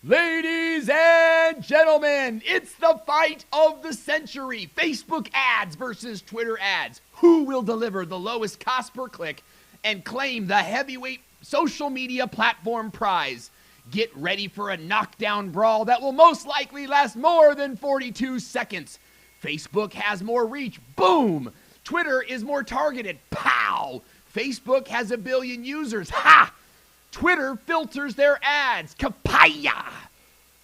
Ladies and gentlemen, it's the fight of the century. Facebook ads versus Twitter ads. Who will deliver the lowest cost per click and claim the heavyweight social media platform prize? Get ready for a knockdown brawl that will most likely last more than 42 seconds. Facebook has more reach. Boom! Twitter is more targeted. Pow! Facebook has 1 billion users. Ha! Twitter filters their ads. Kapaya!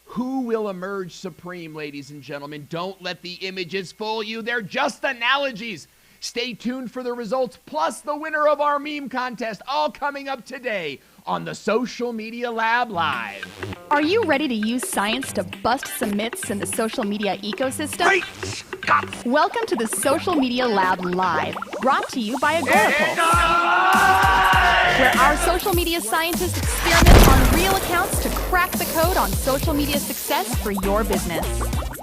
Who will emerge supreme, ladies and gentlemen? Don't let the images fool you. They're just analogies. Stay tuned for the results, plus the winner of our meme contest, all coming up today on the Social Media Lab Live. Are you ready to use science to bust some myths in the social media ecosystem? Great Scott! Welcome to the Social Media Lab Live, brought to you by Agorapulse, where our social media scientists experiment on real accounts to crack the code on social media success for your business.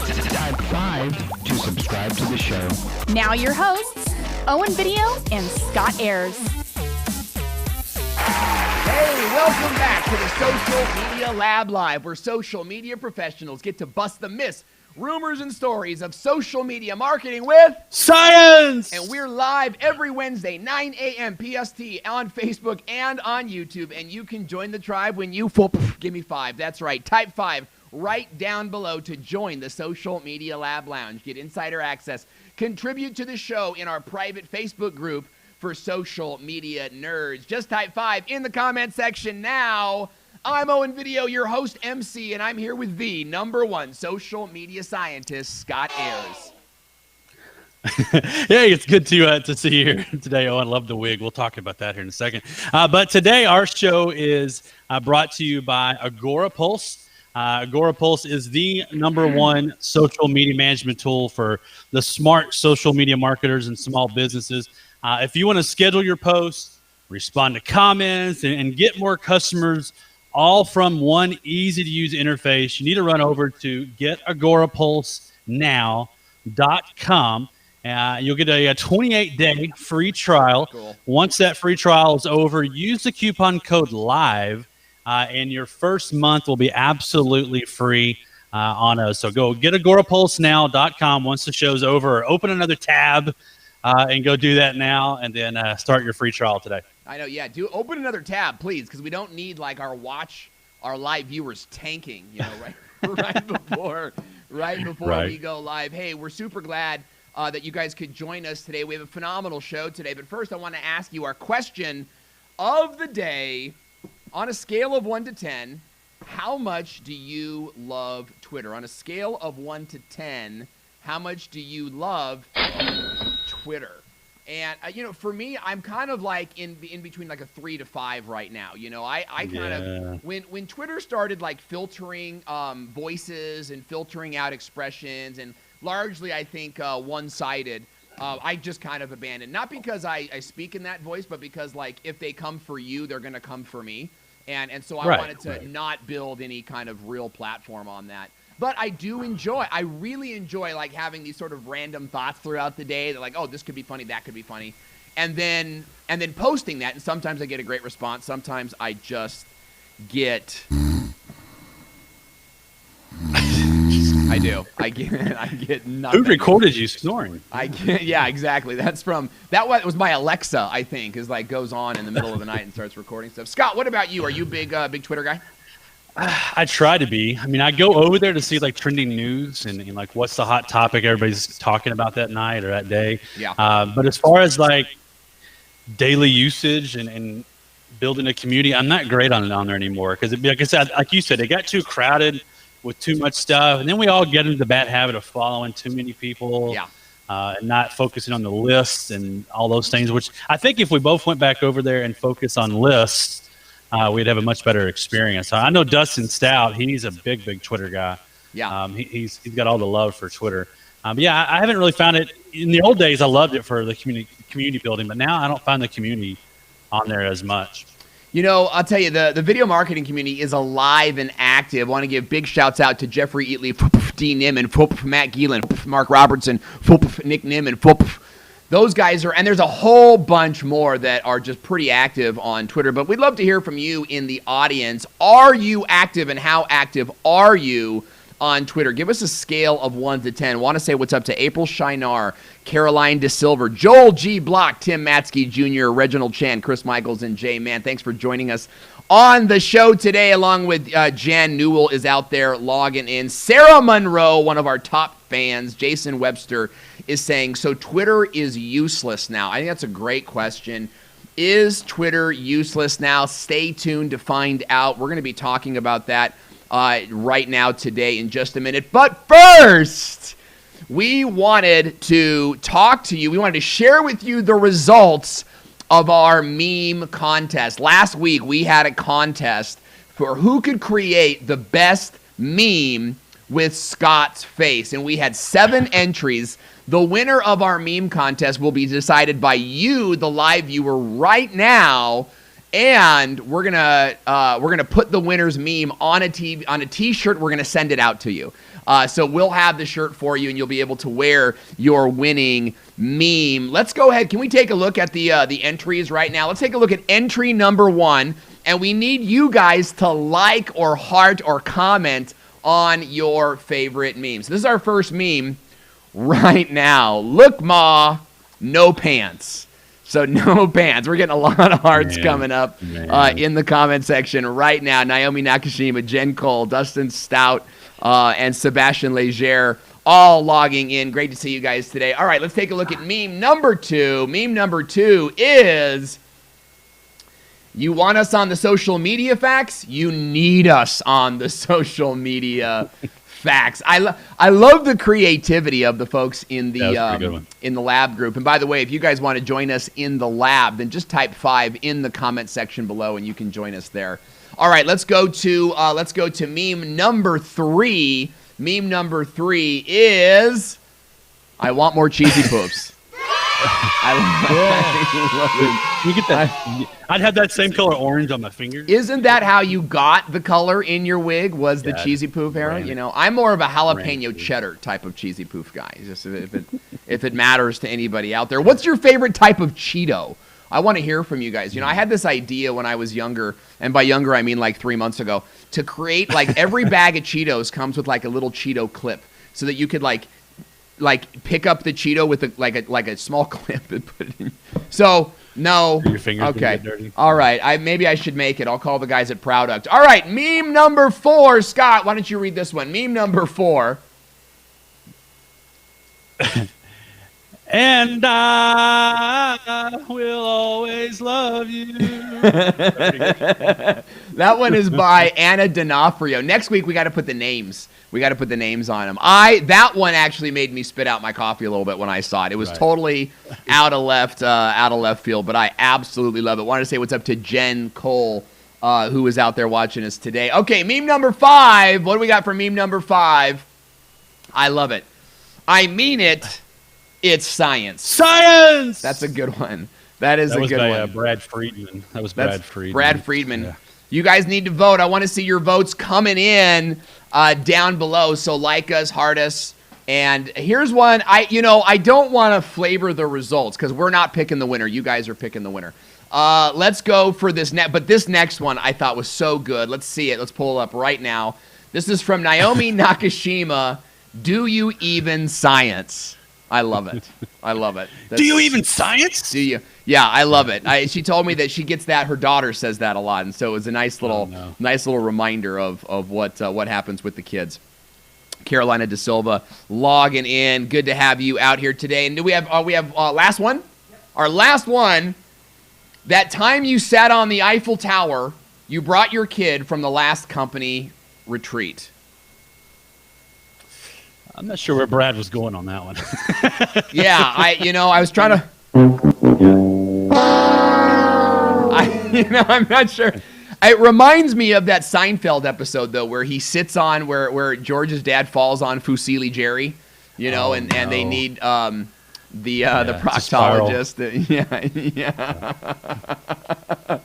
Type 5 to subscribe to the show. Now your hosts, Owen Video and Scott Ayers. Hey, welcome back to the Social Media Lab Live, where social media professionals get to bust the myths, rumors, and stories of social media marketing with science! And we're live every Wednesday, 9 a.m. PST on Facebook and on YouTube. And you can join the tribe when you give me 5. That's right. Type 5 right down below to join the Social Media Lab Lounge. Get insider access. Contribute to the show in our private Facebook group for social media nerds. Just type 5 in the comment section now. I'm Owen Video, your host, MC, and I'm here with the #1 social media scientist, Scott Ayers. Hey, it's good to see you here today, Owen. Love the wig. We'll talk about that here in a second. But today our show is brought to you by Agorapulse. Agorapulse is the #1 social media management tool for the smart social media marketers and small businesses. If you want to schedule your posts, respond to comments, and get more customers all from one easy-to-use interface, you need to run over to getagorapulsenow.com. You'll get a 28-day free trial. Cool. Once that free trial is over, use the coupon code LIVE, and your first month will be absolutely free on us. So go getagorapulsenow.com once the show's over, or open another tab and go do that now, and then start your free trial today. I know, yeah. Do open another tab, please, because we don't need like our live viewers tanking, right before we go live. Hey, we're super glad that you guys could join us today. We have a phenomenal show today, but first I want to ask you our question of the day. On a scale of 1 to 10, how much do you love Twitter? On a scale of 1 to 10, how much do you love Twitter? And, for me, I'm kind of like in between like a 3 to 5 right now. I kind of, when Twitter started like filtering voices and filtering out expressions, and largely I think one-sided, I just kind of abandoned. Not because I speak in that voice, but because like if they come for you, they're going to come for me. And so I wanted to not build any kind of real platform on that. But I really enjoy like having these sort of random thoughts throughout the day that like, oh, this could be funny, that could be funny. And then posting that. And sometimes I get a great response. Sometimes I just get, I get nothing. Who recorded you snoring? Yeah, exactly. That was my Alexa, I think, is like goes on in the middle of the night and starts recording stuff. Scott, what about you? Are you a big Twitter guy? I try to be. I mean, I go over there to see like trending news and like what's the hot topic everybody's talking about that night or that day. Yeah. But as far as like daily usage and building a community, I'm not great on there anymore because, like I said, like you said, it got too crowded with too much stuff, and then we all get into the bad habit of following too many people. Yeah. And not focusing on the lists and all those things. Which I think if we both went back over there and focus on lists, we'd have a much better experience. I know Dustin Stout, he's a big Twitter guy. Yeah. He's got all the love for Twitter. But yeah, I haven't really found it. In the old days, I loved it for the community building, but now I don't find the community on there as much. I'll tell you, the video marketing community is alive and active. I want to give big shouts out to Jeffrey Eatley, Dean Niman, Matt Geelan, Mark Robertson, Nick Niman, those guys are, and there's a whole bunch more that are just pretty active on Twitter, but we'd love to hear from you in the audience. Are you active, and how active are you on Twitter? Give us a scale of 1 to 10. Want to say what's up to April Shinar, Caroline DeSilver, Joel G. Block, Tim Matsky Jr., Reginald Chan, Chris Michaels, and Jay Mann. Thanks for joining us on the show today, along with Jan Newell is out there logging in. Sarah Monroe, one of our top fans, Jason Webster, is saying, so Twitter is useless now. I think that's a great question. Is Twitter useless now? Stay tuned to find out. We're going to be talking about that right now today in just a minute. But first, we wanted to talk to you. We wanted to share with you the results of our meme contest. Last week, we had a contest for who could create the best meme with Scott's face. And we had 7 entries. The winner of our meme contest will be decided by you, the live viewer, right now. And we're gonna put the winner's meme on a T-shirt. We're gonna send it out to you. So we'll have the shirt for you, and you'll be able to wear your winning meme. Let's go ahead. Can we take a look at the entries right now? Let's take a look at entry number 1, and we need you guys to like or heart or comment on your favorite memes. So this is our first meme right now. Look, Ma, no pants. So no pants. We're getting a lot of hearts coming up in the comment section right now. Naomi Nakashima, Jen Cole, Dustin Stout, and Sebastian Leger all logging in. Great to see you guys today. All right, let's take a look at meme number 2. Meme number 2 is, you want us on the social media facts? You need us on the social media facts. I love the creativity of the folks in the lab group. And by the way, if you guys want to join us in the lab, then just type 5 in the comment section below, and you can join us there. All right, let's go to meme number 3. Meme number 3 is, I want more cheesy poofs. You get that? I'd have that same color orange on my finger. Isn't that how you got the color in your wig? Was the cheesy poof era? You know, I'm more of a jalapeno cheddar type of cheesy poof guy. Just if it matters to anybody out there. What's your favorite type of Cheeto? I want to hear from you guys. You know, I had this idea when I was younger, and by younger I mean like 3 months ago, to create like every bag of Cheetos comes with like a little Cheeto clip, so that you could like pick up the Cheeto with a small clip and put it in. So no. Your fingers okay. Get dirty. All right. Maybe I should make it. I'll call the guys at Product. All right. Meme number 4. Scott, why don't you read this one? Meme number 4. And I will always love you. That one is by Anna D'Onofrio. Next week we got to put the names. We got to put the names on them. That one actually made me spit out my coffee a little bit when I saw it. It was totally out of left field, but I absolutely love it. Wanted to say what's up to Jen Cole, who is out there watching us today. Okay, meme number 5. What do we got for meme number 5? I love it. I mean it. It's science. Science! That's a good one. That is a good one. Brad Friedman. That was Brad Friedman. Brad Friedman. Yeah. You guys need to vote. I want to see your votes coming in down below. So like us, heart us. And here's one. I don't want to flavor the results because we're not picking the winner. You guys are picking the winner. Let's go for this but this next one I thought was so good. Let's see it. Let's pull it up right now. This is from Naomi Nakashima. Do you even science? I love it. I love it. Do you even science? Do you? Yeah, I love it. She told me that she gets that. Her daughter says that a lot, and so it was a nice little reminder of what happens with the kids. Carolina De Silva logging in. Good to have you out here today. And do we have last one? Yep. Our last one. That time you sat on the Eiffel Tower, you brought your kid from the last company retreat. I'm not sure where Brad was going on that one. Yeah, I was trying to. I'm not sure. It reminds me of that Seinfeld episode though, where he sits on where George's dad falls on Fusilli Jerry, and they need the proctologist.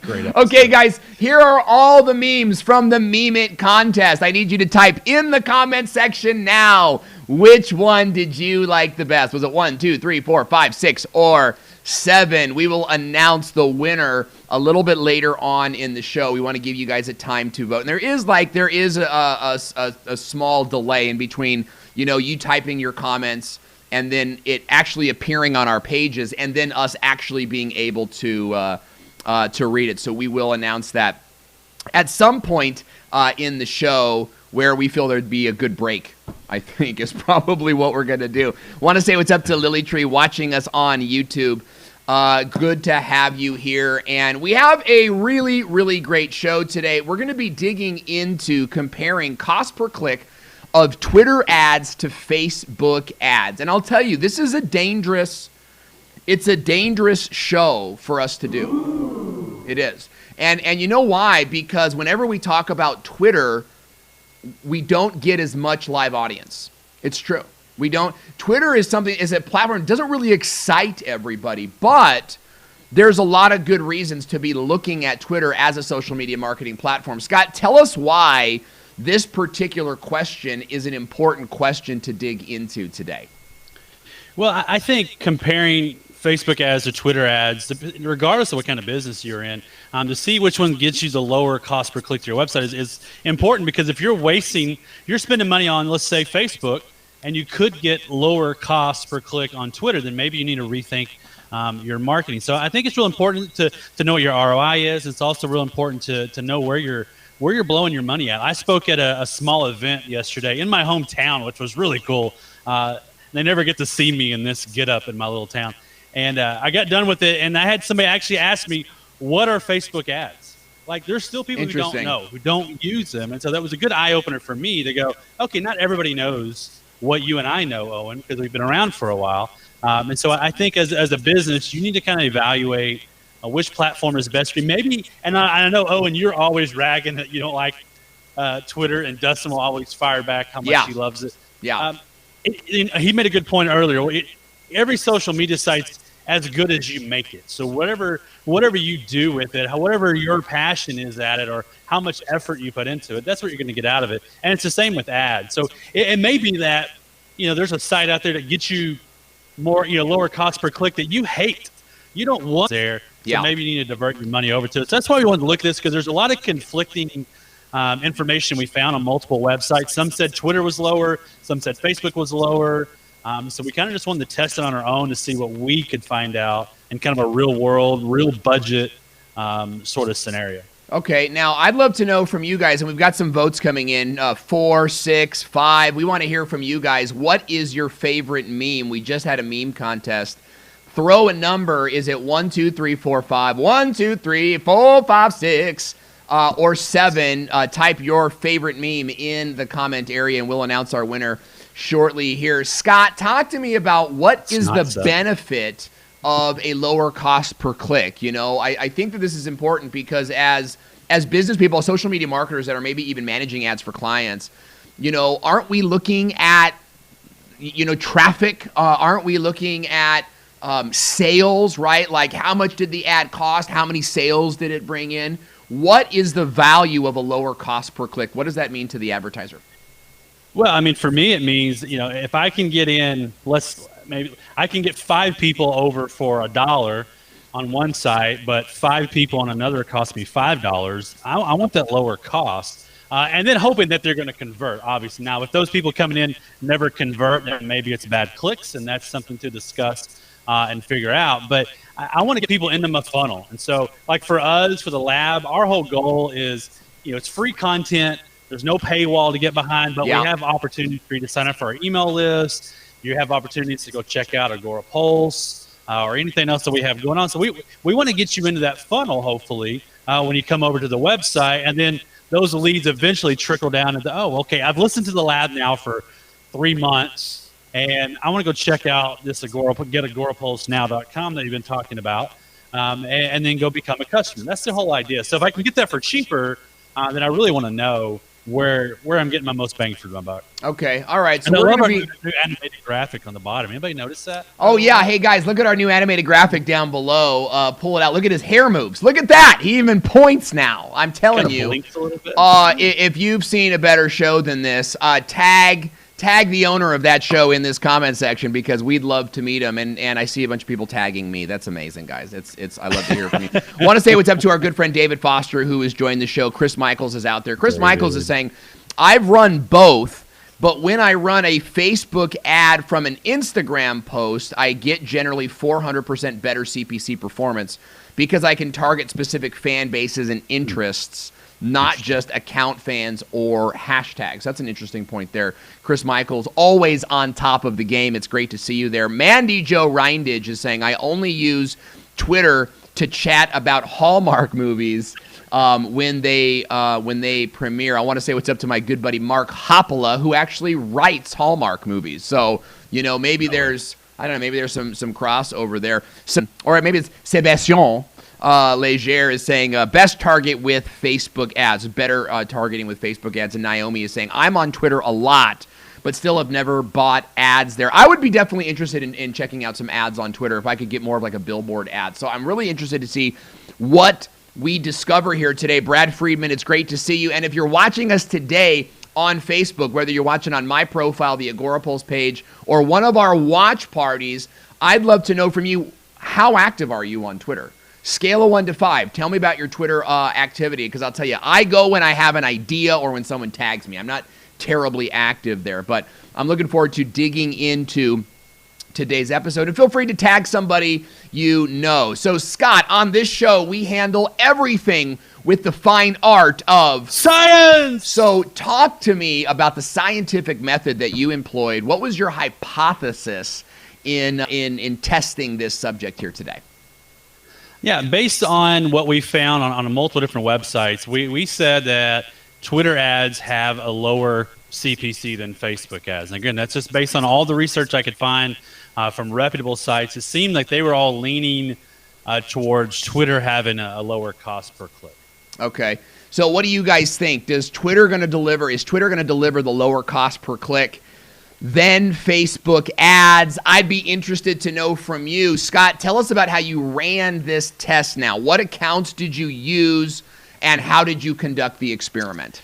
Great episode. Okay, guys, here are all the memes from the Meme It contest. I need you to type in the comment section now. Which one did you like the best? Was it 1, 2, 3, 4, 5, 6, or 7? We will announce the winner a little bit later on in the show. We want to give you guys a time to vote. And there is a small delay in between, you typing your comments and then it actually appearing on our pages and then us actually being able to read it. So we will announce that at some point in the show where we feel there'd be a good break, I think, is probably what we're going to do. Want to say what's up to Lilytree watching us on YouTube. Good to have you here. And we have a really, really great show today. We're going to be digging into comparing cost per click of Twitter ads to Facebook ads. And I'll tell you, this is a dangerous show for us to do. It is. And you know why? Because whenever we talk about Twitter, we don't get as much live audience. It's true. We don't. Twitter is a platform that doesn't really excite everybody, but there's a lot of good reasons to be looking at Twitter as a social media marketing platform. Scott, tell us why this particular question is an important question to dig into today. Well, I think comparing Facebook ads to Twitter ads, regardless of what kind of business you're in, to see which one gets you the lower cost per click to your website is important, because if you're spending money on, let's say, Facebook, and you could get lower cost per click on Twitter, then maybe you need to rethink your marketing. So I think it's real important to know what your ROI is. It's also real important to know where you're blowing your money at. I spoke at a small event yesterday in my hometown, which was really cool. They never get to see me in this get up in my little town. And I got done with it, and I had somebody actually ask me, what are Facebook ads? Like, there's still people who don't know, who don't use them. And so that was a good eye-opener for me to go, okay, not everybody knows what you and I know, Owen, because we've been around for a while. And so I think as a business, you need to kind of evaluate which platform is best for you. Maybe, and I know, Owen, you're always ragging that you don't like Twitter, and Dustin will always fire back how much he loves it. Yeah. He made a good point earlier. Every social media site's as good as you make it. So whatever you do with it, whatever your passion is at it, or how much effort you put into it, that's what you're going to get out of it. And it's the same with ads. So it may be that, there's a site out there that gets you more, lower cost per click that you hate. You don't want there. So maybe you need to divert your money over to it. So that's why we wanted to look at this, because there's a lot of conflicting information we found on multiple websites. Some said Twitter was lower. Some said Facebook was lower. So we kind of just wanted to test it on our own to see what we could find out in kind of a real world, real budget sort of scenario. Okay, now I'd love to know from you guys, and we've got some votes coming in, 4, 6, 5. We want to hear from you guys. What is your favorite meme? We just had a meme contest. Throw a number. Is it 1, 2, 3, 4, 5? 1, 2, 3, 4, 5, 6, or 7? Type your favorite meme in the comment area, and we'll announce our winner shortly here. Scott, talk to me about what is the benefit of a lower cost per click. I think that this is important because as business people, social media marketers that are maybe even managing ads for clients, aren't we looking at, traffic? Aren't we looking at sales, right? Like, how much did the ad cost? How many sales did it bring in? What is the value of a lower cost per click? What does that mean to the advertiser? Well, I mean, for me, it means, if I can get in, maybe I can get 5 people over for $1 on one site, but 5 people on another cost me $5. I want that lower cost, and then hoping that they're going to convert, obviously. Now, if those people coming in never convert, then maybe it's bad clicks, and that's something to discuss and figure out. But I want to get people into my funnel. And so, like for us, for the lab, our whole goal is, it's free content. There's no paywall to get behind, but we have opportunities for you to sign up for our email list. You have opportunities to go check out Agora Pulse or anything else that we have going on. So we want to get you into that funnel, hopefully, when you come over to the website. And then those leads eventually trickle down into, okay, I've listened to the lab now for 3 months, and I want to go check out this get agorapulsenow.com that you've been talking about, and then go become a customer. That's the whole idea. So if I can get that for cheaper, then I really want to know where I'm getting my most bang for my buck. Okay, all right. So And I we're love gonna our be. new animated graphic on the bottom. Anybody notice that? Oh yeah, hey guys, look at our new animated graphic down below. Pull it out. Look at his hair moves. Look at that. He even points now. I'm telling Kinda you. blinks a little bit. If you've seen a better show than this, tag the owner of that show in this comment section because we'd love to meet him. And I see a bunch of people tagging me. That's amazing, guys. It's I love to hear from you. Want to say what's up to our good friend David Foster, who has joined the show. Chris Michaels is out there. Chris Michaels is saying, I've run both. But when I run a Facebook ad from an Instagram post, I get generally 400% better CPC performance because I can target specific fan bases and interests, not just account fans or hashtags. That's an interesting point there. Chris Michaels, always on top of the game. It's great to see you there. Mandy Joe Reindage is saying, I only use Twitter to chat about Hallmark movies. When they premiere. I want to say what's up to my good buddy Mark Hoppola, who actually writes Hallmark movies. So, maybe there's some crossover there. Or maybe it's Sébastien Leger is saying best target with Facebook ads, better targeting with Facebook ads. And Naomi is saying, I'm on Twitter a lot, but still have never bought ads there. I would be definitely interested in checking out some ads on Twitter if I could get more of like a billboard ad. So I'm really interested to see what we discover here today. Brad Friedman, it's great to see you. And if you're watching us today on Facebook, whether you're watching on my profile, the Agora Pulse page, or one of our watch parties, I'd love to know from you, how active are you on Twitter? Scale of 1 to 5. Tell me about your Twitter activity, because I'll tell you, I go when I have an idea or when someone tags me. I'm not terribly active there, but I'm looking forward to digging into today's episode. And feel free to tag somebody you know. So, Scott, on this show, we handle everything with the fine art of science. So, talk to me about the scientific method that you employed. What was your hypothesis in testing this subject here today? Yeah, based on what we found on multiple different websites, we said that Twitter ads have a lower CPC than Facebook ads. And again, that's just based on all the research I could find from reputable sites. It seemed like they were all leaning towards Twitter having a lower cost per click. Okay. So what do you guys think? Is Twitter going to deliver the lower cost per click than Facebook ads? I'd be interested to know from you. Scott, tell us about how you ran this test now. What accounts did you use and how did you conduct the experiment?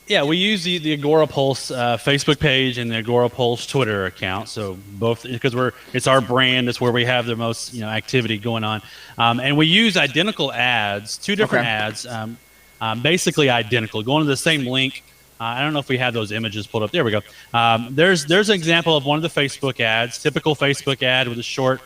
Yeah, we use the Agora Pulse Facebook page and the Agora Pulse Twitter account. So both, because it's our brand, it's where we have the most activity going on, and we use identical ads, two different ads, basically identical, going to the same link. I don't know if we have those images pulled up. There we go. There's an example of one of the Facebook ads, typical Facebook ad with a short,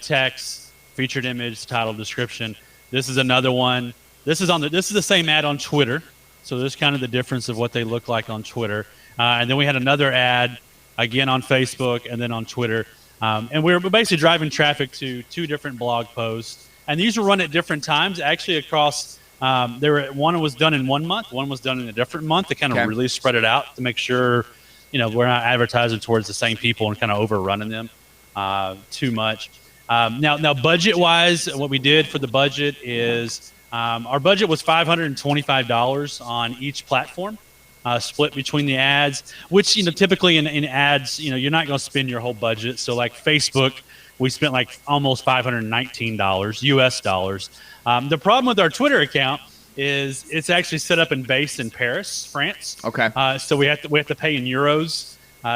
text, featured image, title, description. This is another one. This is the same ad on Twitter. So there's kind of the difference of what they look like on Twitter. And then we had another ad, again on Facebook and then on Twitter. And we were basically driving traffic to two different blog posts. And these were run at different times, actually across, one was done in 1 month, one was done in a different month to kind of really spread it out to make sure, we're not advertising towards the same people and kind of overrunning them too much. Now budget-wise, what we did for the budget is our budget was $525 on each platform, split between the ads, which, typically in ads, you're not going to spend your whole budget. So like Facebook, we spent like almost $519 US dollars. The problem with our Twitter account is it's actually set up and based in Paris, France. Okay. So we have to pay in euros.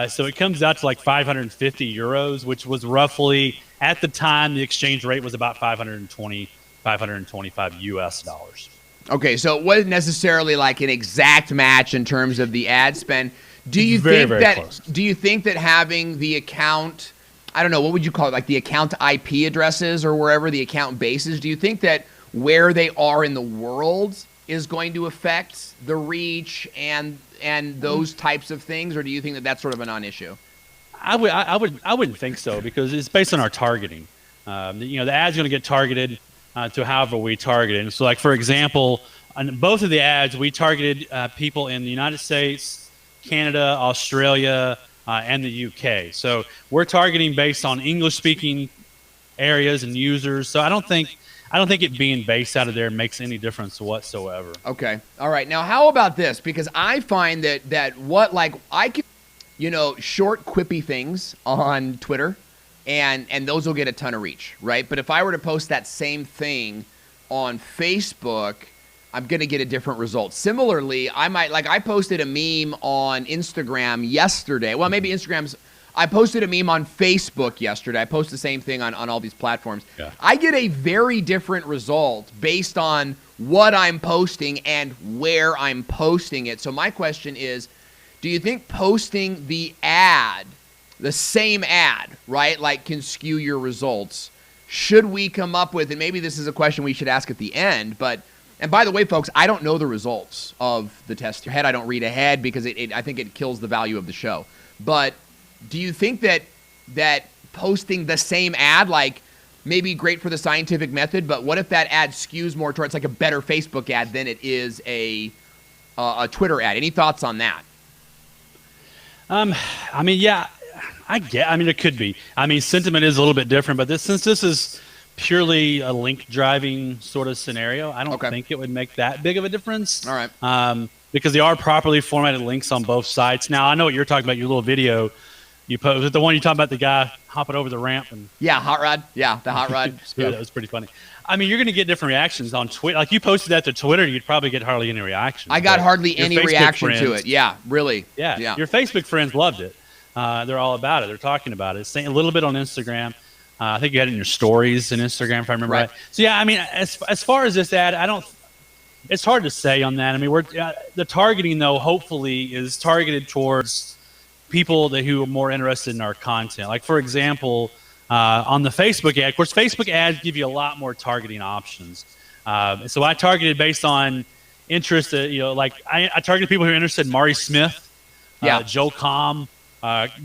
So it comes out to like 550 euros, which was roughly, at the time, the exchange rate was about 525 US dollars. Okay, so it wasn't necessarily like an exact match in terms of the ad spend. Do you think that having the account, I don't know, what would you call it, like the account IP addresses or wherever the account base is, do you think that where they are in the world is going to affect the reach and those types of things, or do you think that that's sort of a non-issue? I wouldn't think so, because it's based on our targeting. The ad's going to get targeted to however we target it. And so, like, for example, on both of the ads, we targeted people in the United States, Canada, Australia, and the UK. So we're targeting based on English-speaking areas and users. So I don't think I don't think it being based out of there makes any difference whatsoever. Okay. All right. Now, how about this? Because I find that what, like, I can, short quippy things on Twitter, and those will get a ton of reach, right? But if I were to post that same thing on Facebook, I'm going to get a different result. Similarly, I posted a meme on Instagram yesterday. Well, maybe I posted a meme on Facebook yesterday. I post the same thing on all these platforms. Yeah. I get a very different result based on what I'm posting and where I'm posting it. So my question is, do you think posting the same ad, right, like, can skew your results? Should we come up with, and maybe this is a question we should ask at the end, and by the way, folks, I don't know the results of the test ahead. I don't read ahead because I think it kills the value of the show. But do you think that posting the same ad, like, may be great for the scientific method, but what if that ad skews more towards like a better Facebook ad than it is a Twitter ad? Any thoughts on that? I mean, yeah, it could be. I mean, sentiment is a little bit different, but since this is purely a link driving sort of scenario, I don't think it would make that big of a difference. All right. Because they are properly formatted links on both sites. Now, I know what you're talking about, your little video you posted, the one you talking about, the guy hopping over the ramp. Yeah, hot rod. Yeah, the hot rod. Yeah, that was pretty funny. I mean, you're going to get different reactions on Twitter. Like, you posted that to Twitter, you'd probably get hardly any reaction. I got hardly any reaction to it. Yeah, really. Yeah. Your Facebook friends loved it. They're all about it. They're talking about it. Saying a little bit on Instagram. I think you had it in your stories in Instagram, if I remember right. So, yeah, I mean, as far as this ad, it's hard to say on that. I mean, the targeting, though, hopefully is targeted towards people who are more interested in our content. Like, for example, on the Facebook ad, of course, Facebook ads give you a lot more targeting options. So I targeted based on interest. I targeted people who are interested in Mari Smith, Joe Com,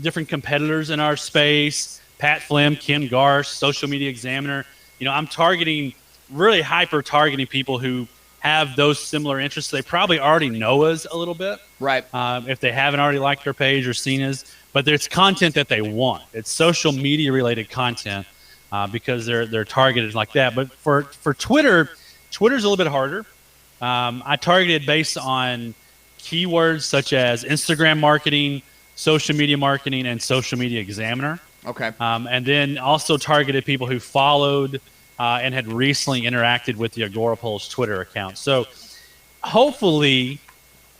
different competitors in our space, Pat Flynn, Kim Garsh, Social Media Examiner. I'm targeting, really hyper targeting people who have those similar interests. They probably already know us a little bit, right? If they haven't already liked our page or seen us, but there's content that they want. It's social media related content because they're targeted like that. But for Twitter's a little bit harder. I targeted based on keywords such as Instagram marketing, social media marketing, and Social Media Examiner. Okay. And then also targeted people who followed and had recently interacted with the Agorapulse Twitter account. So hopefully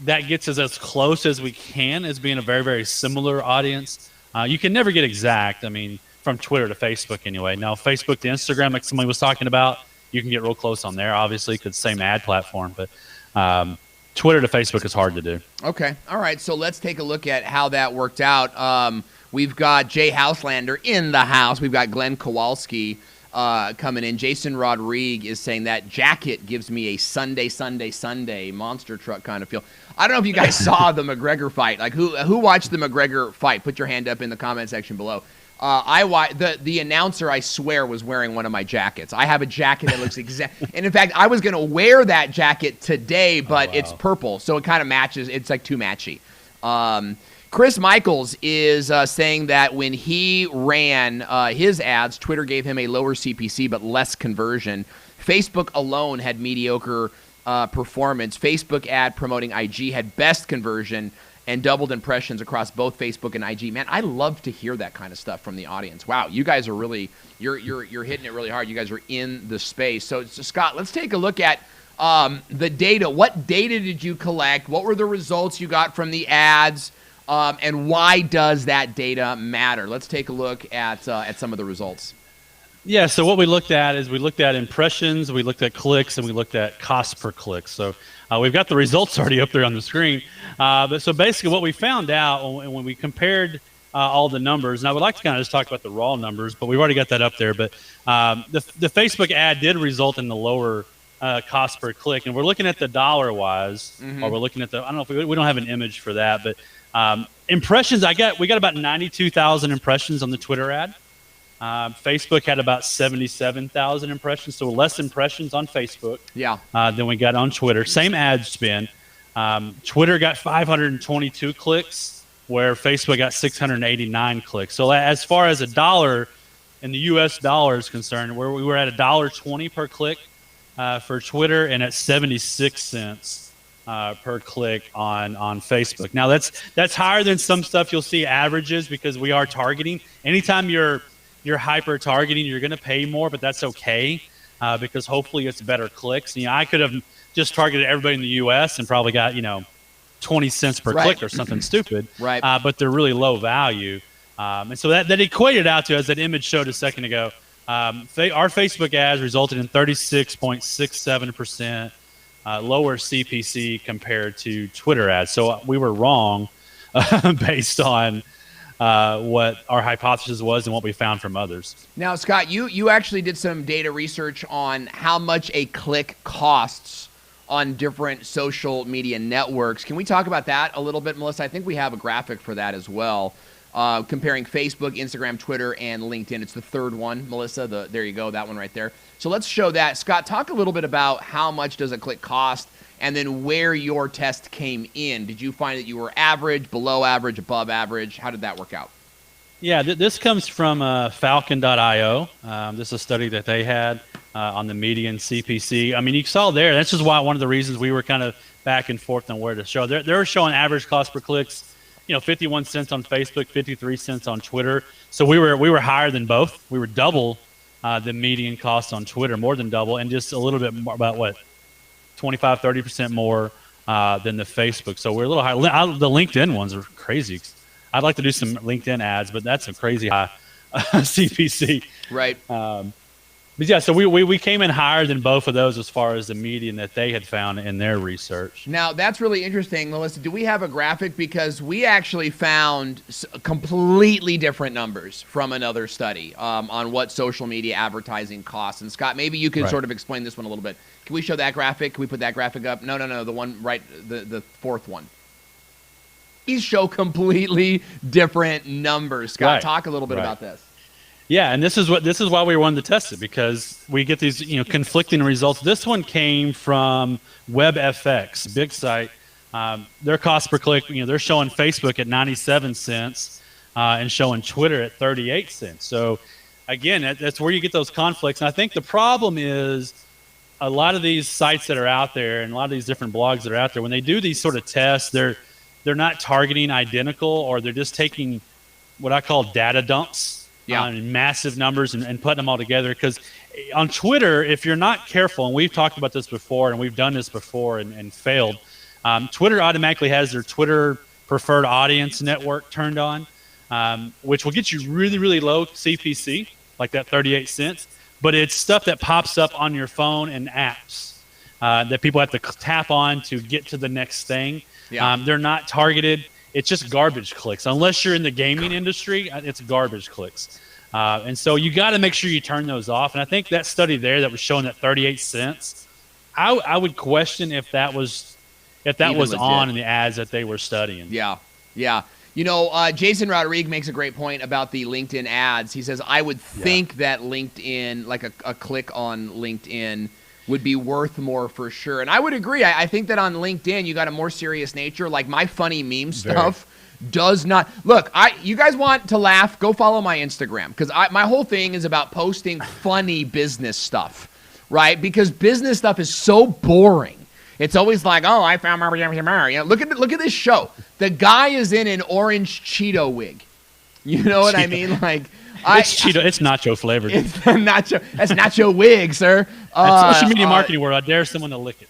that gets us as close as we can as being a very, very similar audience. You can never get exact, I mean, from Twitter to Facebook anyway. Now, Facebook to Instagram, like somebody was talking about, you can get real close on there, obviously, because same ad platform. But Twitter to Facebook is hard to do. Okay. All right. So let's take a look at how that worked out. We've got Jay Houselander in the house. We've got Glenn Kowalski coming in. Jason Rodriguez is saying that jacket gives me a Sunday monster truck kind of feel. I don't know if you guys saw the McGregor fight. Like, who watched the McGregor fight? Put your hand up in the comment section below. The announcer, I swear, was wearing one of my jackets. I have a jacket that looks exact. And in fact, I was going to wear that jacket today, but it's purple, so it kind of matches. It's like too matchy. Chris Michaels is saying that when he ran his ads, Twitter gave him a lower CPC but less conversion. Facebook alone had mediocre performance. Facebook ad promoting IG had best conversion and doubled impressions across both Facebook and IG. Man, I love to hear that kind of stuff from the audience. Wow, you guys are really you're hitting it really hard. You guys are in the space. So Scott, let's take a look at the data. What data did you collect? What were the results you got from the ads? And why does that data matter? Let's take a look at some of the results. Yeah, so what we looked at is we looked at impressions, we looked at clicks, and we looked at cost per click. So we've got the results already up there on the screen. But so basically what we found out when we compared all the numbers, and I would like to kind of just talk about the raw numbers, but we've already got that up there. But the Facebook ad did result in the lower cost per click. And we're looking at the dollar-wise, or we're looking at the, I don't know if we don't have an image for that, but impressions, we got about 92,000 impressions on the Twitter ad. Facebook had about 77,000 impressions, so less impressions on Facebook than we got on Twitter. Same ad spend. Twitter got 522 clicks, where Facebook got 689 clicks. So as far as a dollar in the U.S. dollar is concerned, where we were at $1.20 per click for Twitter and at 76 cents per click on Facebook. Now that's higher than some stuff you'll see averages because we are targeting. Anytime you're hyper targeting, you're going to pay more, but that's okay because hopefully it's better clicks. I could have just targeted everybody in the U.S. and probably got 20 cents per click or something stupid. Right. But they're really low value. And so that equated out to, as that image showed a second ago, our Facebook ads resulted in 36.67% lower CPC compared to Twitter ads. So we were wrong based on what our hypothesis was and what we found from others. Now, Scott, you actually did some data research on how much a click costs on different social media networks. Can we talk about that a little bit, Melissa? I think we have a graphic for that as well, comparing Facebook, Instagram, Twitter, and LinkedIn. It's the third one, Melissa. There you go, that one right there. So let's show that. Scott, talk a little bit about how much does a click cost and then where your test came in. Did you find that you were average, below average, above average? How did that work out? Yeah, this comes from Falcon.io. This is a study that they had on the median CPC. I mean, you saw there, that's just why one of the reasons we were kind of back and forth on where to show. They're showing average cost per clicks, 51 cents on Facebook, 53 cents on Twitter. So we were higher than both. We were double the median cost on Twitter, more than double, and just a little bit more, about 25, 30% more than the Facebook. So we're a little high. The LinkedIn ones are crazy. I'd like to do some LinkedIn ads, but that's a crazy high CPC. Right. But yeah, so we came in higher than both of those as far as the median that they had found in their research. Now, that's really interesting, Melissa. Do we have a graphic? Because we actually found completely different numbers from another study on what social media advertising costs. And Scott, maybe you could sort of explain this one a little bit. Can we show that graphic? Can we put that graphic up? No, the one right, the fourth one. These show completely different numbers. Scott, talk a little bit about this. Yeah, and this is why we wanted to test it, because we get these conflicting results. This one came from WebFX, big site. Their cost per click, they're showing Facebook at 97 cents and showing Twitter at 38 cents. So again, that's where you get those conflicts. And I think the problem is a lot of these sites that are out there and a lot of these different blogs that are out there, when they do these sort of tests, they're not targeting identical, or they're just taking what I call data dumps on massive numbers and putting them all together. Because on Twitter, if you're not careful, and we've talked about this before and we've done this before and failed, Twitter automatically has their Twitter preferred audience network turned on, which will get you really, really low CPC, like that 38 cents. But it's stuff that pops up on your phone and apps that people have to tap on to get to the next thing. They're not targeted. It's just garbage clicks. Unless you're in the gaming industry, it's garbage clicks. And so you got to make sure you turn those off. And I think that study there that was showing that 38 cents, I would question if that was on in the ads that they were studying. Yeah. Jason Rodriguez makes a great point about the LinkedIn ads. He says, I would think that LinkedIn, like a click on LinkedIn, would be worth more for sure. And I would agree. I think that on LinkedIn, you got a more serious nature. Like my funny meme stuff does not look. You guys want to laugh? Go follow my Instagram, because my whole thing is about posting funny business stuff, right? Because business stuff is so boring. It's always like, oh, I found look at this show. The guy is in an orange Cheeto wig. You know what I mean? Like. It's Cheeto. It's nacho flavored. It's nacho. That's nacho wig, sir. That's social media marketing word. I dare someone to lick it.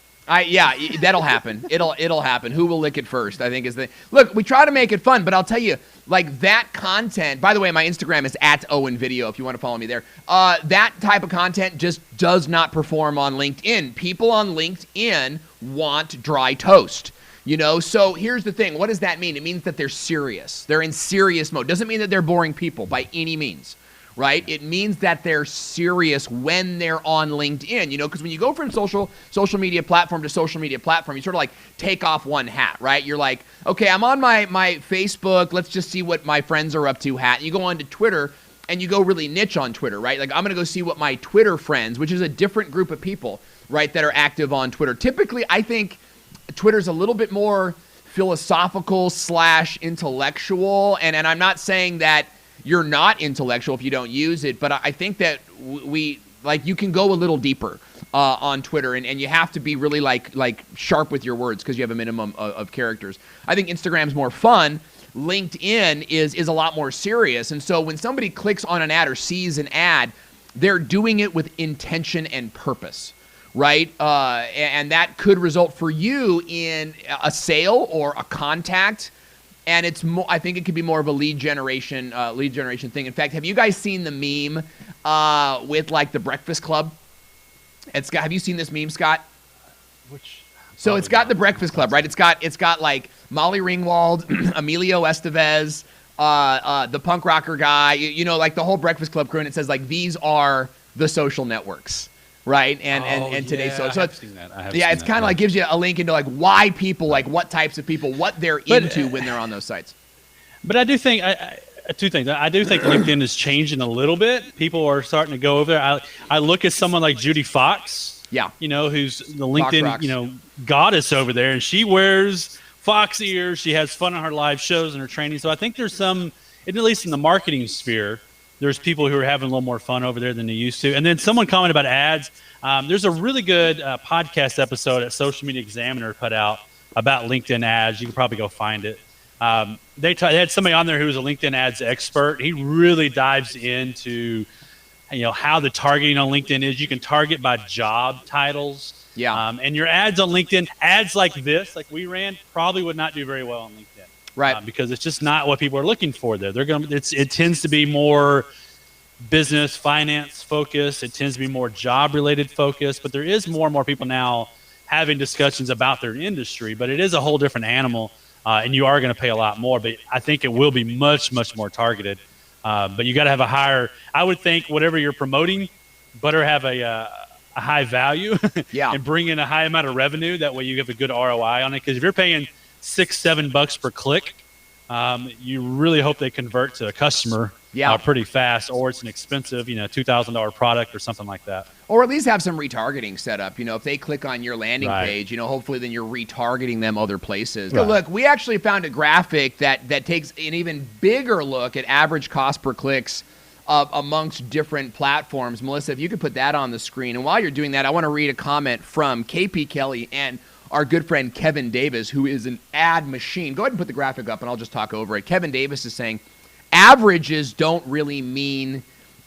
That'll happen. It'll happen. Who will lick it first? I think is the look. We try to make it fun, but I'll tell you, like that content. By the way, my Instagram is @OwenVideo if you want to follow me there. That type of content just does not perform on LinkedIn. People on LinkedIn want dry toast. So here's the thing. What does that mean? It means that they're serious. They're in serious mode. Doesn't mean that they're boring people by any means, right? It means that they're serious when they're on LinkedIn, because when you go from social media platform to social media platform, you sort of like take off one hat, right? You're like, okay, I'm on my Facebook. Let's just see what my friends are up to hat. And you go on to Twitter and you go really niche on Twitter, right? Like I'm going to go see what my Twitter friends, which is a different group of people, right, that are active on Twitter. Typically, I think Twitter's a little bit more philosophical / intellectual, and I'm not saying that you're not intellectual if you don't use it. But I think that you can go a little deeper on Twitter, and you have to be really like sharp with your words because you have a minimum of characters. I think Instagram's more fun. LinkedIn is a lot more serious. And so when somebody clicks on an ad or sees an ad, they're doing it with intention and purpose, right? And that could result for you in a sale or a contact. And it's I think it could be more of a lead generation thing. In fact, have you guys seen the meme with like the Breakfast Club? Have you seen this meme, Scott? So it's got the Breakfast Club, right? It's got like Molly Ringwald, Emilio Estevez, the punk rocker guy, like the whole Breakfast Club crew, and it says like these are the social networks, right? And today's social. So it's kind of like gives you a link into like why people, like what types of people, what they're into when they're on those sites. But I do think two things. I do think LinkedIn is changing a little bit. People are starting to go over there. I look at someone like Judy Fox, who's the LinkedIn, goddess over there, and she wears fox ears. She has fun on her live shows and her training. So I think there's some, at least in the marketing sphere, there's people who are having a little more fun over there than they used to. And then someone commented about ads. There's a really good podcast episode that Social Media Examiner put out about LinkedIn ads. You can probably go find it. They had somebody on there who was a LinkedIn ads expert. He really dives into, how the targeting on LinkedIn is. You can target by job titles. Yeah. And your ads on LinkedIn, ads like this, like we ran, probably would not do very well on LinkedIn. Right. Because it's just not what people are looking for there. It tends to be more business, finance focused. It tends to be more job related focus, but there is more and more people now having discussions about their industry, but it is a whole different animal. And you are going to pay a lot more, but I think it will be much, much more targeted. But you got to have a higher, I would think whatever you're promoting, better have a high value and bring in a high amount of revenue. That way you have a good ROI on it. Because if you're paying $6-7 per click, you really hope they convert to a customer pretty fast, or it's an expensive, $2,000 product or something like that. Or at least have some retargeting set up. If they click on your landing page, hopefully then you're retargeting them other places. Right. Look, we actually found a graphic that takes an even bigger look at average cost per clicks amongst different platforms. Melissa, if you could put that on the screen. And while you're doing that, I want to read a comment from KP Kelly and our good friend Kevin Davis, who is an ad machine. Go ahead and put the graphic up, and I'll just talk over it. Kevin Davis is saying, averages don't really mean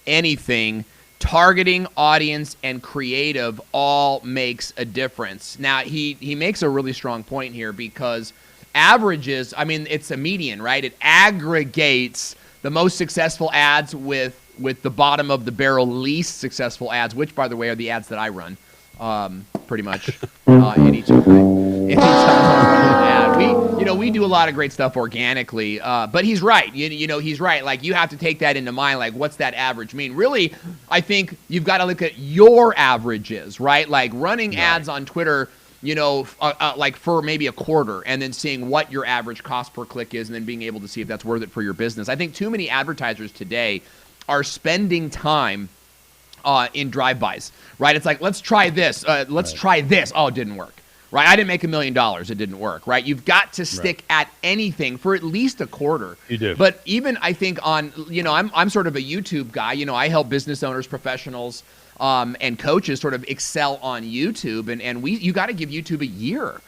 anything. Targeting, audience, and creative all makes a difference. Now, he makes a really strong point here because averages, it's a median, right? It aggregates the most successful ads with the bottom of the barrel least successful ads, which, by the way, are the ads that I run. Pretty much anytime we do a lot of great stuff organically, but he's right. He's right. Like, you have to take that into mind. Like, what's that average mean? Really, I think you've got to look at your averages, right? Like running ads on Twitter, like for maybe a quarter, and then seeing what your average cost per click is, and then being able to see if that's worth it for your business. I think too many advertisers today are spending time in drive-bys, right? It's like, let's try this. Try this. Oh, it didn't work, right? I didn't make $1 million. It didn't work, right? You've got to stick at anything for at least a quarter. You do. But even I think on, I'm sort of a YouTube guy. I help business owners, professionals, and coaches sort of excel on YouTube. And you got to give YouTube a year,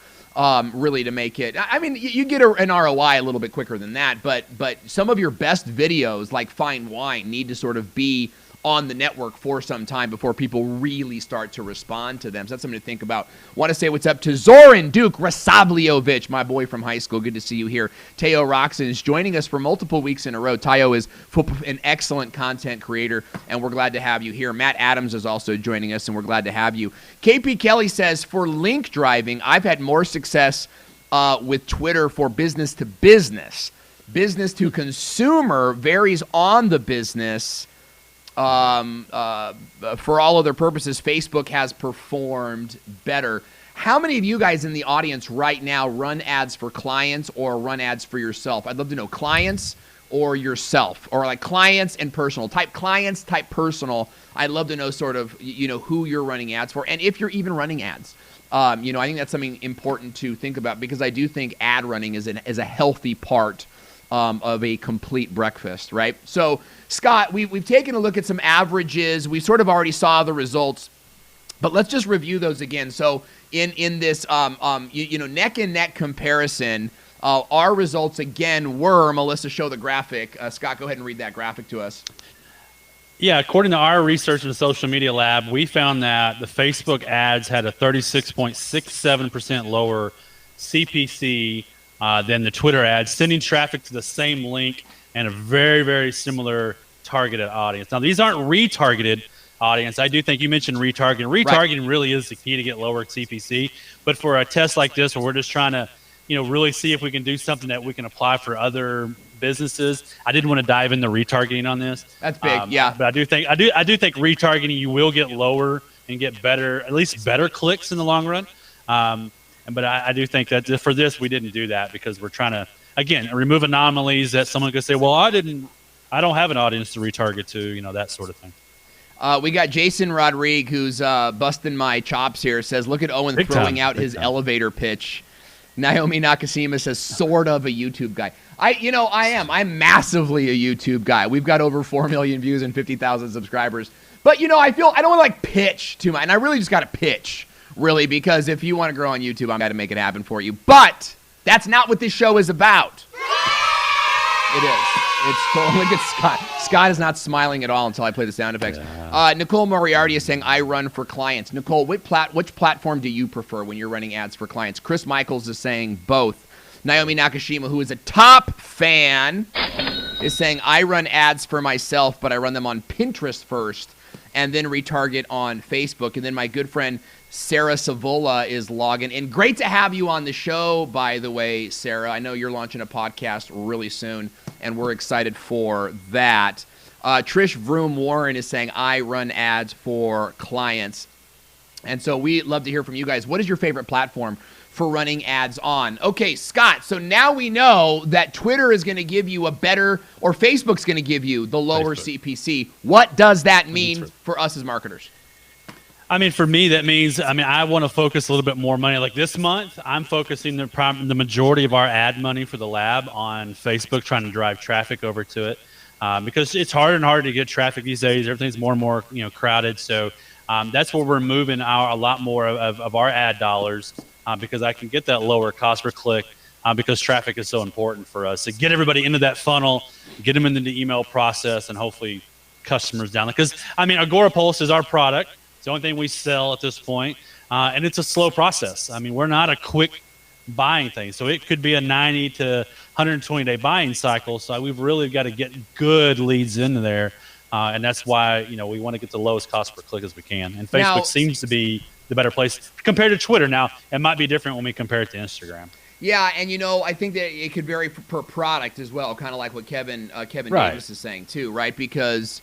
really, to make it. You get an ROI a little bit quicker than that. But some of your best videos, like Fine Wine, need to sort of be on the network for some time before people really start to respond to them. So that's something to think about. Want to say what's up to Zoran Duke Rasabliovic, my boy from high school. Good to see you here. Teo Roxon is joining us for multiple weeks in a row. Teo is an excellent content creator, and we're glad to have you here. Matt Adams is also joining us, and we're glad to have you. KP Kelly says, for link driving, I've had more success with Twitter for business to business. Business to consumer varies on the business. For all other purposes, Facebook has performed better. How many of you guys in the audience right now run ads for clients or run ads for yourself? I'd love to know clients or yourself, or like clients and personal. Type clients, type personal. I'd love to know sort of, who you're running ads for, and if you're even running ads. I think that's something important to think about, because I do think ad running is a healthy part of a complete breakfast, right? So, Scott, we've taken a look at some averages. We sort of already saw the results, but let's just review those again. So, in this neck and neck comparison, our results again were, Melissa, show the graphic. Scott, go ahead and read that graphic to us. Yeah, according to our research in the Social Media Lab, we found that the Facebook ads had a 36.67% lower CPC than the Twitter ads, sending traffic to the same link and a very, very similar targeted audience. Now, these aren't retargeted audience. I do think you mentioned retargeting. Retargeting really is the key to get lower CPC. But for a test like this, where we're just trying to, really see if we can do something that we can apply for other businesses, I didn't want to dive into retargeting on this. That's big, yeah. But I do think retargeting, you will get lower and get better, at least better clicks in the long run. But I do think that for this, we didn't do that because we're trying to, again, remove anomalies that someone could say, well, I don't have an audience to retarget to, that sort of thing. We got Jason Rodrigue, who's busting my chops here, says, look at Owen throwing out his elevator pitch. Naomi Nakashima says, sort of a YouTube guy. I'm massively a YouTube guy. We've got over 4 million views and 50,000 subscribers. But, I don't want to pitch too much. And I really just got to pitch, really, because if you want to grow on YouTube, I'm going to make it happen for you. But that's not what this show is about. It is. It's totally good. Scott is not smiling at all until I play the sound effects. Yeah. Nicole Moriarty is saying, I run for clients. Nicole, which platform do you prefer when you're running ads for clients? Chris Michaels is saying both. Naomi Nakashima, who is a top fan, is saying, I run ads for myself, but I run them on Pinterest first and then retarget on Facebook. And then my good friend Sarah Savola is logging in. Great to have you on the show, by the way, Sarah. I know you're launching a podcast really soon, and we're excited for that. Trish Vroom Warren is saying, I run ads for clients. And so we'd love to hear from you guys. What is your favorite platform for running ads on? Okay, Scott, so now we know that Twitter is going to give you a better, or Facebook's going to give you the lower CPC. What does that mean for us as marketers? I mean, for me, that means, I want to focus a little bit more money. Like this month, I'm focusing the majority of our ad money for the lab on Facebook, trying to drive traffic over to it because it's harder and harder to get traffic these days. Everything's more and more, crowded. So that's where we're moving a lot more of our ad dollars because I can get that lower cost per click because traffic is so important for us to get everybody into that funnel, get them into the email process, and hopefully customers down. Because, Agora Pulse is our product. The only thing we sell at this point, and it's a slow process. We're not a quick buying thing, so it could be a 90 to 120-day buying cycle. So we've really got to get good leads into there, and that's why we want to get the lowest cost per click as we can. And Facebook seems to be the better place compared to Twitter. Now it might be different when we compare it to Instagram. Yeah, and I think that it could vary per product as well, kind of like what Kevin Davis is saying too, right? Because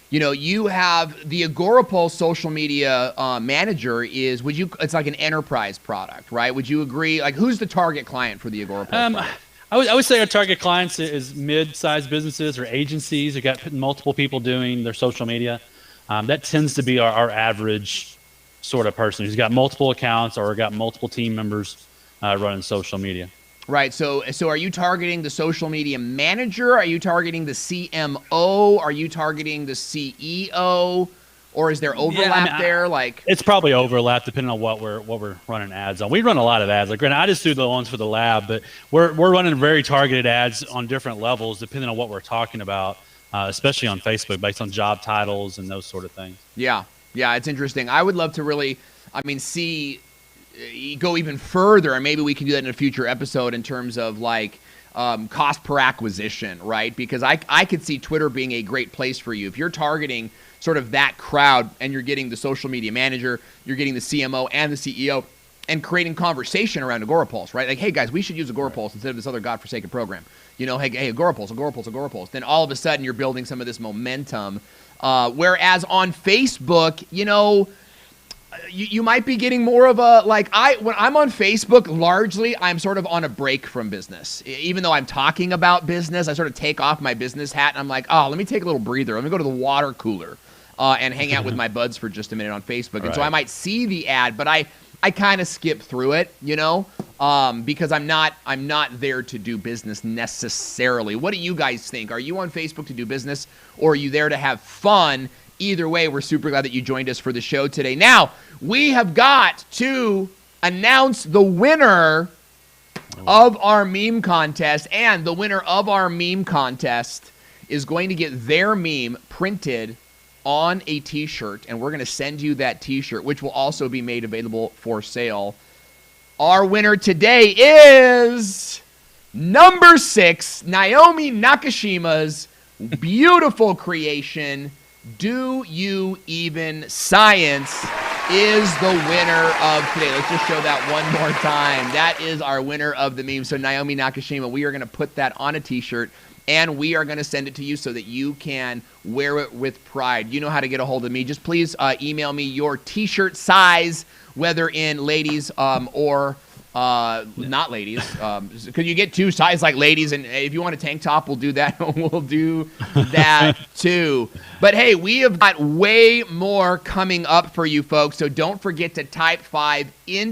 you have the Agorapulse social media manager it's like an enterprise product, right? Would you agree? Like, who's the target client for the Agorapulse product? I would say our target clients is mid-sized businesses or agencies who got multiple people doing their social media. That tends to be our average sort of person who's got multiple accounts or got multiple team members running social media. Right. So are you targeting the social media manager? Are you targeting the CMO? Are you targeting the CEO? Or is there overlap there? It's probably overlap depending on what we're running ads on. We run a lot of ads. Like, granted, I just do the ones for the lab, but we're running very targeted ads on different levels depending on what we're talking about, especially on Facebook, based on job titles and those sort of things. Yeah, it's interesting. I would love to really, see. Go even further, and maybe we can do that in a future episode in terms of cost per acquisition, right? Because I could see Twitter being a great place for you if you're targeting sort of that crowd and you're getting the social media manager, you're getting the CMO and the CEO, and creating conversation around Agorapulse, right? Like, hey guys, we should use Agorapulse instead of this other godforsaken program. Hey, Agorapulse. Then all of a sudden you're building some of this momentum. Whereas on Facebook, you might be getting more of a, when I'm on Facebook, largely, I'm sort of on a break from business. Even though I'm talking about business, I sort of take off my business hat and I'm like, let me take a little breather. Let me go to the water cooler and hang out with my buds for just a minute on Facebook. And so I might see the ad, but I kind of skip through it, you know, because I'm not there to do business necessarily. What do you guys think? Are you on Facebook to do business, or are you there to have fun? Either way, we're super glad that you joined us for the show today. Now, we have got to announce the winner of our meme contest, and the winner of our meme contest is going to get their meme printed on a t-shirt, and we're going to send you that t-shirt, which will also be made available for sale. Our winner today is number 6, Naomi Nakashima's beautiful creation, Do You Even Science, is the winner of today. Let's just show that one more time. That is our winner of the meme. So Naomi Nakashima, we are going to put that on a t-shirt, and we are going to send it to you so that you can wear it with pride. You know how to get a hold of me. Just please email me your t-shirt size, whether in ladies or not ladies. Because you get 2 sizes like ladies, and if you want a tank top, we'll do that. We'll do that too. But hey, we have got way more coming up for you folks, so don't forget to type 5 into